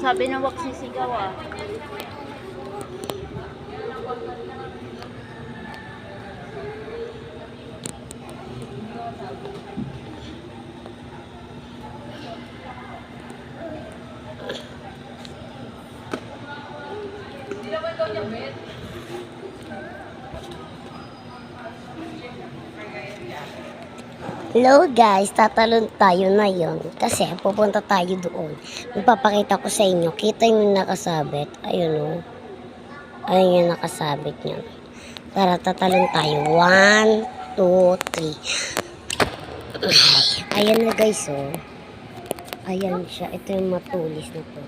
Sabi na wag sisigaw ah. Hello guys, tatalon tayo na yon kasi pupunta tayo doon. Ipapakita ko sa inyo. Kita yung nakasabit. Ayun o. Ayun yung nakasabit niya. Tara, tatalon tayo. 1, 2, 3. Ayan na guys o. Ayan siya. Ito yung matulis na to.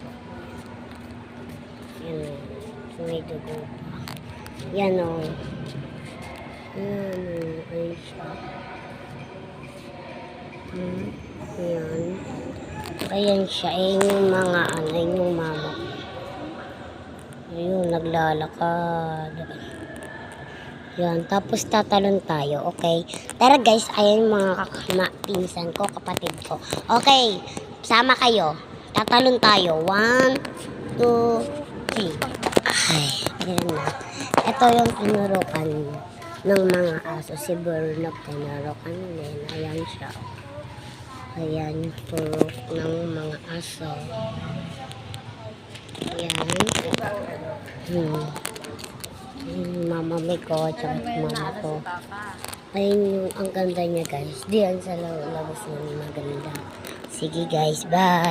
Ayan o. May dugo pa. Yan o. Ayan o. Ayan siya. Ayan. Ayan siya. Ayan yung mga ano. Ayan yung mama ko. Ayun, naglalakad. Ayan. Tapos tatalon tayo. Okay. Tara guys. Ayan yung mga pinsan ko. Kapatid ko. Okay. Sama kayo. Tatalon tayo. 1, 2, 3. Ay. Ayan na. Ito yung tinurukan ng mga aso. Si Bernard tinurukan din. Ayan siya. Ayan, turok ng mga aso. Ayan. Mama may ko, tsaka mama ko. Ayun yung, ang ganda niya guys. Diyan sa labas ng maganda. Sige guys, bye!